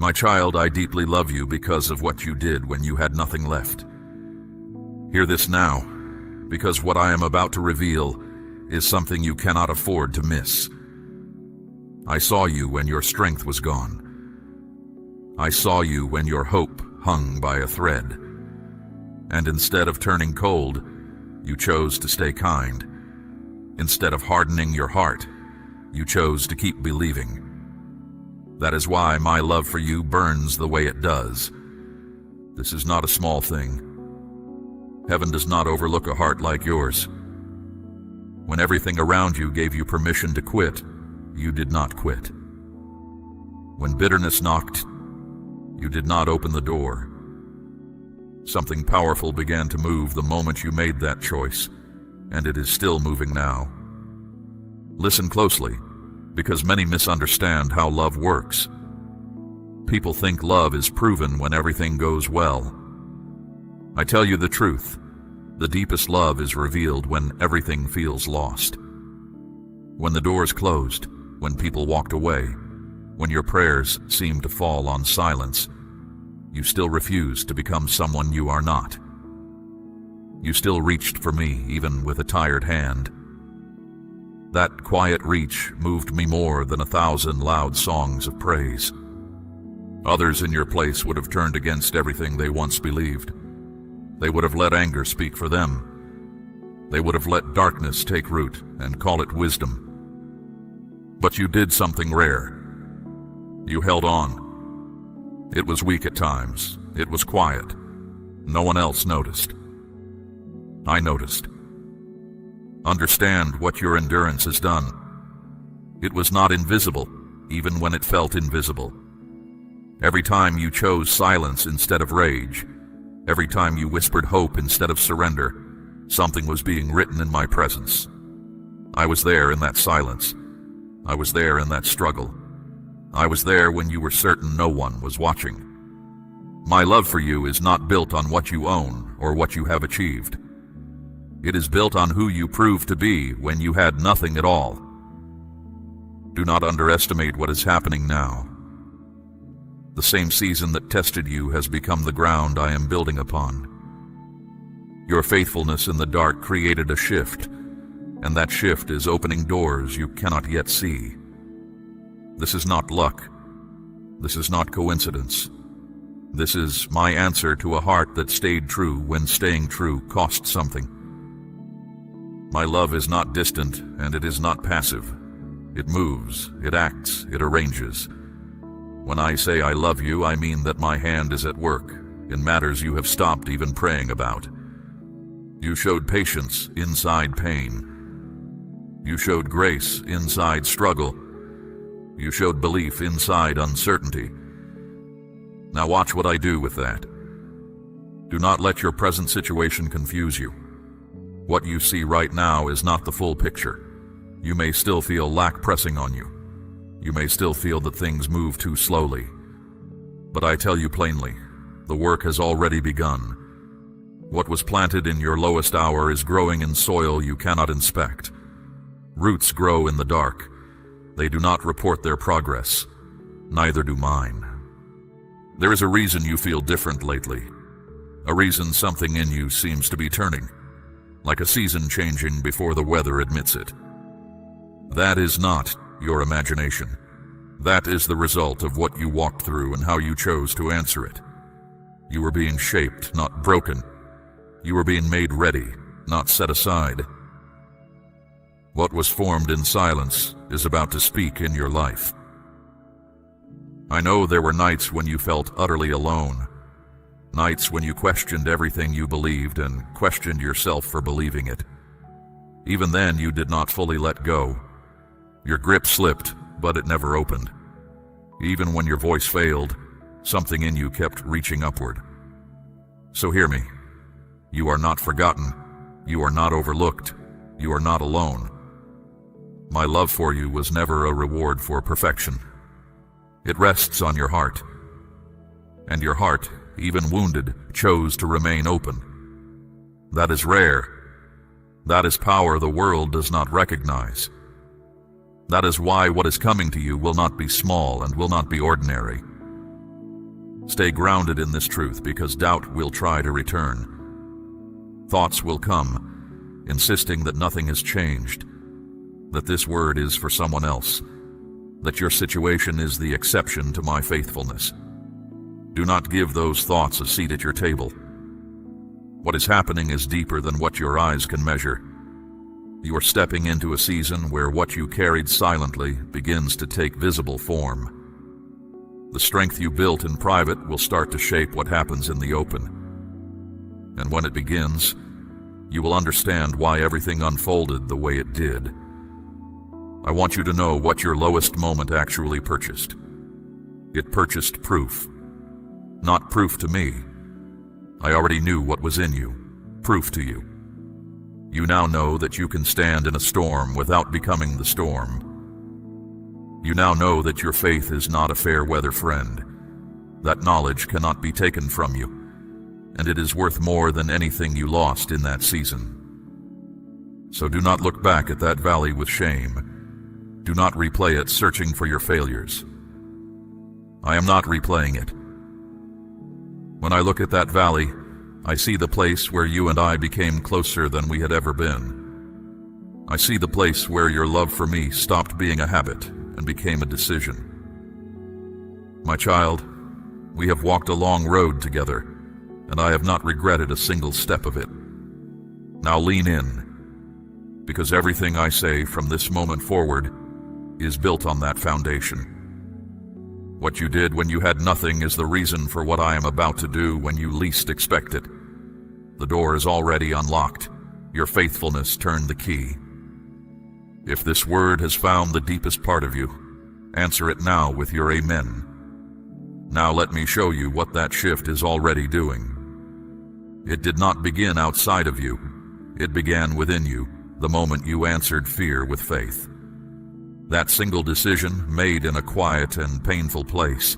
My child, I deeply love you because of what you did when you had nothing left. Hear this now, because what I am about to reveal is something you cannot afford to miss. I saw you when your strength was gone. I saw you when your hope hung by a thread. And instead of turning cold, you chose to stay kind. Instead of hardening your heart, you chose to keep believing. That is why my love for you burns the way it does. This is not a small thing. Heaven does not overlook a heart like yours. When everything around you gave you permission to quit, you did not quit. When bitterness knocked, you did not open the door. Something powerful began to move the moment you made that choice, and it is still moving now. Listen closely, because many misunderstand how love works. People think love is proven when everything goes well. I tell you the truth, the deepest love is revealed when everything feels lost. When the doors closed, when people walked away, when your prayers seemed to fall on silence, you still refused to become someone you are not. You still reached for me, even with a tired hand. That quiet reach moved me more than 1,000 loud songs of praise. Others in your place would have turned against everything they once believed. They would have let anger speak for them. They would have let darkness take root and call it wisdom. But you did something rare. You held on. It was weak at times. It was quiet. No one else noticed. I noticed. Understand what your endurance has done. It was not invisible, even when it felt invisible. Every time you chose silence instead of rage, every time you whispered hope instead of surrender, something was being written in my presence. I was there in that silence. I was there in that struggle. I was there when you were certain no one was watching. My love for you is not built on what you own or what you have achieved. It is built on who you proved to be when you had nothing at all. Do not underestimate what is happening now. The same season that tested you has become the ground I am building upon. Your faithfulness in the dark created a shift, and that shift is opening doors you cannot yet see. This is not luck. This is not coincidence. This is my answer to a heart that stayed true when staying true cost something. My love is not distant, and it is not passive. It moves, it acts, it arranges. When I say I love you, I mean that my hand is at work in matters you have stopped even praying about. You showed patience inside pain. You showed grace inside struggle. You showed belief inside uncertainty. Now watch what I do with that. Do not let your present situation confuse you. What you see right now is not the full picture. You may still feel lack pressing on you. You may still feel that things move too slowly. But I tell you plainly, the work has already begun. What was planted in your lowest hour is growing in soil you cannot inspect. Roots grow in the dark. They do not report their progress. Neither do mine. There is a reason you feel different lately. A reason something in you seems to be turning, like a season changing before the weather admits it. That is not your imagination. That is the result of what you walked through and how you chose to answer it. You were being shaped, not broken. You were being made ready, not set aside. What was formed in silence is about to speak in your life. I know there were nights when you felt utterly alone. Nights when you questioned everything you believed and questioned yourself for believing it. Even then, you did not fully let go. Your grip slipped, but it never opened. Even when your voice failed, something in you kept reaching upward. So hear me. You are not forgotten. You are not overlooked. You are not alone. My love for you was never a reward for perfection. It rests on your heart. And your heart, even wounded, chose to remain open. That is rare. That is power the world does not recognize. That is why what is coming to you will not be small and will not be ordinary. Stay grounded in this truth, because doubt will try to return. Thoughts will come, insisting that nothing has changed, that this word is for someone else, that your situation is the exception to my faithfulness. Do not give those thoughts a seat at your table. What is happening is deeper than what your eyes can measure. You are stepping into a season where what you carried silently begins to take visible form. The strength you built in private will start to shape what happens in the open. And when it begins, you will understand why everything unfolded the way it did. I want you to know what your lowest moment actually purchased. It purchased proof. Not proof to me. I already knew what was in you. Proof to you. You now know that you can stand in a storm without becoming the storm. You now know that your faith is not a fair weather friend. That knowledge cannot be taken from you, and it is worth more than anything you lost in that season. So do not look back at that valley with shame. Do not replay it searching for your failures. I am not replaying it. When I look at that valley, I see the place where you and I became closer than we had ever been. I see the place where your love for me stopped being a habit and became a decision. My child, we have walked a long road together, and I have not regretted a single step of it. Now lean in, because everything I say from this moment forward is built on that foundation. What you did when you had nothing is the reason for what I am about to do when you least expect it. The door is already unlocked. Your faithfulness turned the key. If this word has found the deepest part of you, answer it now with your amen. Now let me show you what that shift is already doing. It did not begin outside of you. It began within you the moment you answered fear with faith. That single decision, made in a quiet and painful place,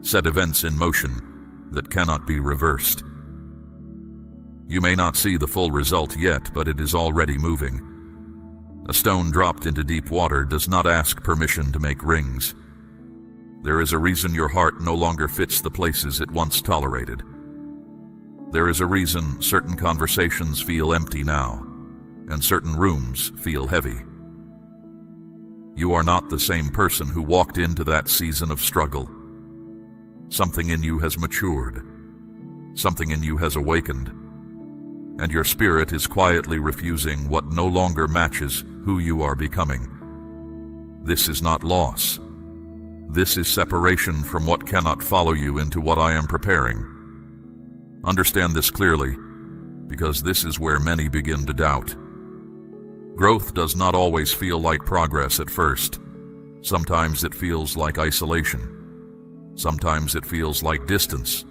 set events in motion that cannot be reversed. You may not see the full result yet, but it is already moving. A stone dropped into deep water does not ask permission to make rings. There is a reason your heart no longer fits the places it once tolerated. There is a reason certain conversations feel empty now, and certain rooms feel heavy. You are not the same person who walked into that season of struggle. Something in you has matured. Something in you has awakened. And your spirit is quietly refusing what no longer matches who you are becoming. This is not loss. This is separation from what cannot follow you into what I am preparing. Understand this clearly, because this is where many begin to doubt. Growth does not always feel like progress at first. Sometimes it feels like isolation. Sometimes it feels like distance,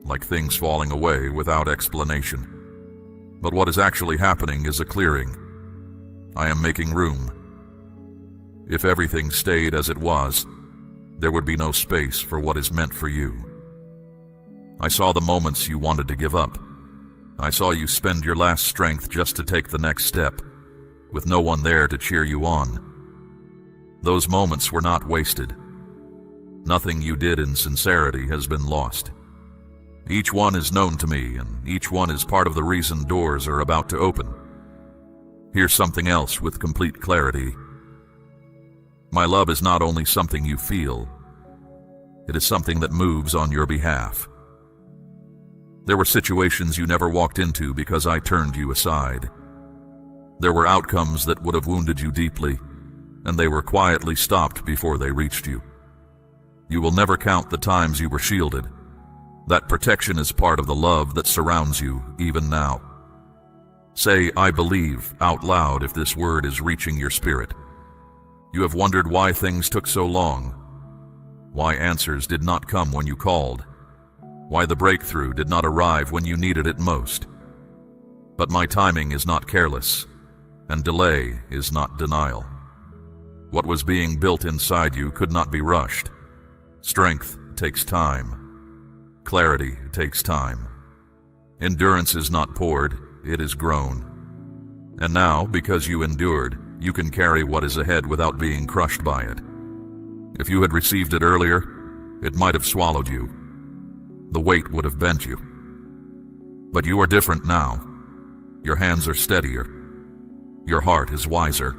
like things falling away without explanation. But what is actually happening is a clearing. I am making room. If everything stayed as it was, there would be no space for what is meant for you. I saw the moments you wanted to give up. I saw you spend your last strength just to take the next step, with no one there to cheer you on. Those moments were not wasted. Nothing you did in sincerity has been lost. Each one is known to me, and each one is part of the reason doors are about to open. Here's something else with complete clarity. My love is not only something you feel, it is something that moves on your behalf. There were situations you never walked into because I turned you aside. There were outcomes that would have wounded you deeply, and they were quietly stopped before they reached you. You will never count the times you were shielded. That protection is part of the love that surrounds you, even now. Say, I believe, out loud if this word is reaching your spirit. You have wondered why things took so long, why answers did not come when you called, why the breakthrough did not arrive when you needed it most. But my timing is not careless, and delay is not denial. What was being built inside you could not be rushed. Strength takes time. Clarity takes time. Endurance is not poured, it is grown. And now, because you endured, you can carry what is ahead without being crushed by it. If you had received it earlier, it might have swallowed you. the weight would have bent you. But you are different now. Your hands are steadier. Your heart is wiser.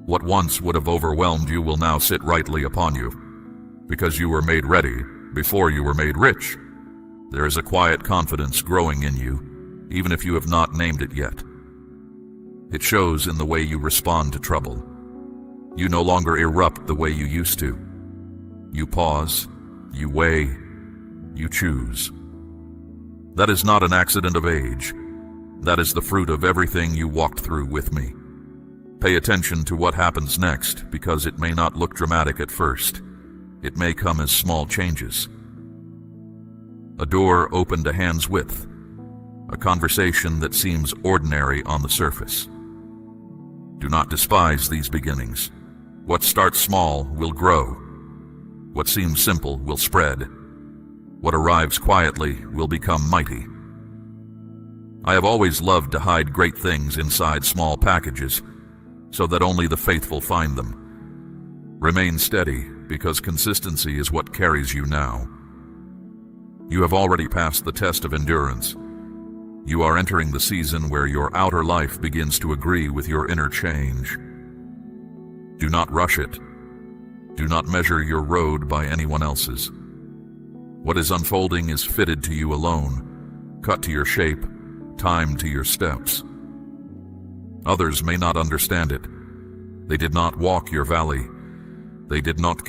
What once would have overwhelmed you will now sit rightly upon you, because you were made ready before you were made rich. There is a quiet confidence growing in you, even if you have not named it yet. It shows in the way you respond to trouble. You no longer erupt the way you used to. You pause, you weigh, you choose. That is not an accident of age. That is the fruit of everything you walked through with me. Pay attention to what happens next, because it may not look dramatic at first. It may come as small changes. A door opened a hand's width, a conversation that seems ordinary on the surface. Do not despise these beginnings. What starts small will grow. What seems simple will spread. What arrives quietly will become mighty. I have always loved to hide great things inside small packages, so that only the faithful find them. Remain steady, because consistency is what carries you now. You have already passed the test of endurance. You are entering the season where your outer life begins to agree with your inner change. Do not rush it. Do not measure your road by anyone else's. What is unfolding is fitted to you alone, cut to your shape, timed to your steps. Others may not understand it. They did not walk your valley. They did not care.